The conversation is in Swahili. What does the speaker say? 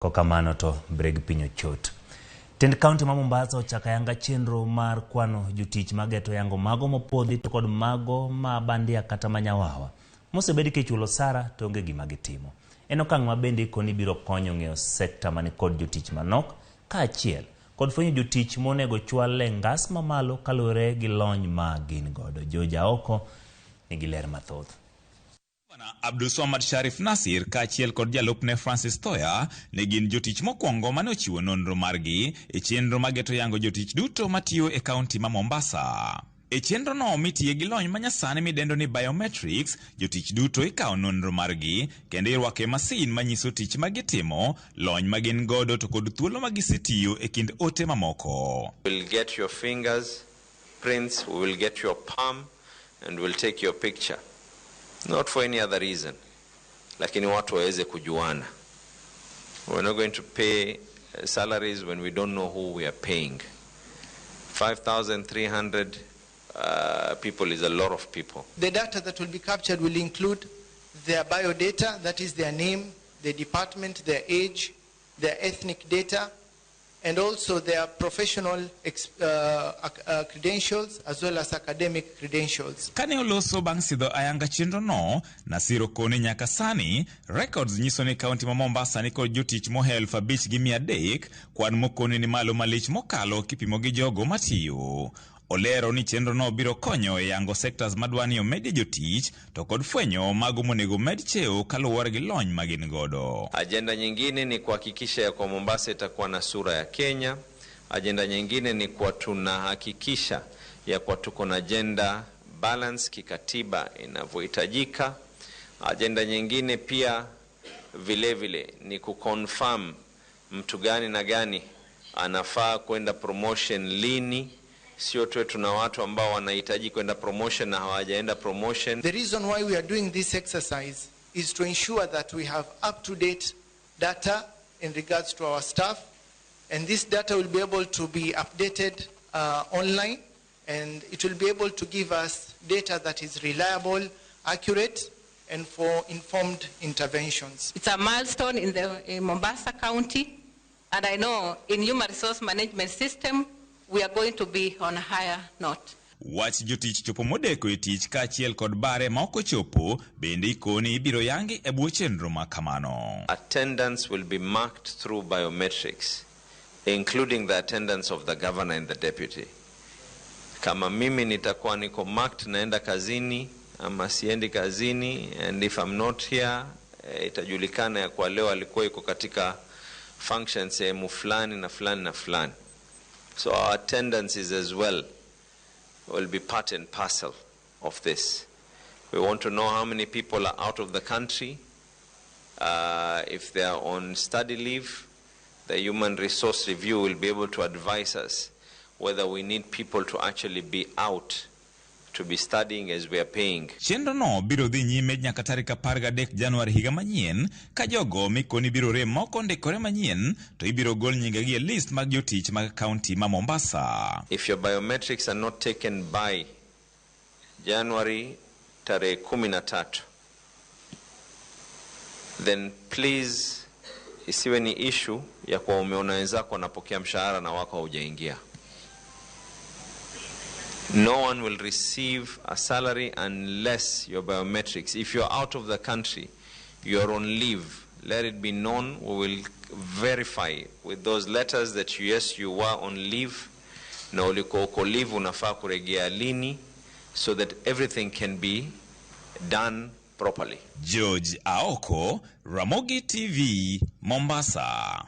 Kokamano to breg pinyo chot. Tend kaonti ma Mombasa ochaka yanga chenro mar kwano jotich mageto yango mago mopodhi to kod mago ma bandia kata manyawawa. Mosebedi kichulo sara to onge gima gitimo. En okang' ma bende koni biro konyo ng'eyo sekta mani kod jotich manok ka achiel kod fwenyo jotich monego chwale ngas mamalo kalure gi lony ma gin godo. Joja oko nigi ler mathoth. Abdulswamad Sharif Nasir ka achiel kod jalupne Francis Toya ne gin jotich mokwongo mane ochiwo nonro margi e chenro mageto yango jotich duto matiyo e kaonti ma Mombasa. E chenro no mitiye gi lony manyasani midendo ni biometrics, jotich duto ikawo nonro margi kendo irwake masin manyiso tich magitimo, lony magin godo to kod thuolo magisetiyo e kind ote mamoko. We'll get your fingers prints, we will get your palm and we'll take your picture. Not for any other reason. Lakini watu waweze kujuana. We're not going to pay salaries when we don't know who we are paying. 5,300 people is a lot of people. The data that will be captured will include their biodata, that is their name, their department, their age, their ethnic data, and also their professional credentials as well as academic credentials. Kane oloso bang' sidho ayanga chenro no, Nasiro kone nyaka sani, records nyiso ni kaonti ma Mombasa ni kod jotich mohe 5,300, kwan mokone ni malo malich mokalo kipimo gi jogo matiyo. Olero ni chenro no biro konyo e yango sectors madwani omedi jotich to kod fwenyo mago monego med cheo kaluwore gi lony magin godo. Agenda nyingine ni kuhakikisha ya kwa Mombasa itakuwa na sura ya Kenya. Agenda nyingine ni kwa tunahakikisha ya kwa tuko na gender balance kikatiba inavyohitajika. Agenda nyingine pia vile ni kuconfirm mtu gani na gani anafaa kwenda promotion lini. Sio tu tuna watu ambao wanahitaji kwenda promotion na hawajaenda promotion. The reason why we are doing this exercise is to ensure that we have up-to-date data in regards to our staff, and this data will be able to be updated online, and it will be able to give us data that is reliable, accurate, and for informed interventions. It's a milestone in Mombasa County, and I know in human resource management system we are going to be on a higher note. Wach jotich chopo modeko e tich ka achiel kod bare ma ok ochopo bende ikoni ibiro yangi e bwo chenro ma kamano. Attendance will be marked through biometrics, including the attendance of the governor and the deputy. Kama mimi nitakuwa niko marked naenda kazini ama siendi kazini, and if I'm not here, itajulikana ya kwa leo alikuwa yuko katika functions sehemu fulani na fulani na fulani. So our attendances as well will be part and parcel of this. We want to know how many people are out of the country. If they are on study leave, the Human Resource Review will be able to advise us whether we need people to actually be out to be studying as we are paying. Chenro no biro dhi nyime nyaka tarik 13 Januari higa manyien, ka jogo mikoni biro rem moko ndikore manyien to ibiro gol nyingegi e list mag jotich mag kaunti ma Mombasa. If your biometrics are not taken by January tarehe 13, then please isiwe ni issue ya kwa umeona wenzako wanapokea mshahara na wako haujaingia. No one will receive a salary unless your biometrics. If you're out of the country, you're on leave, let it be known. We will verify with those letters that yes, you were on leave. Na ulikuwa uko leave unafaa kurejea lini, so that everything can be done properly. George Aoko, Ramogi TV, Mombasa.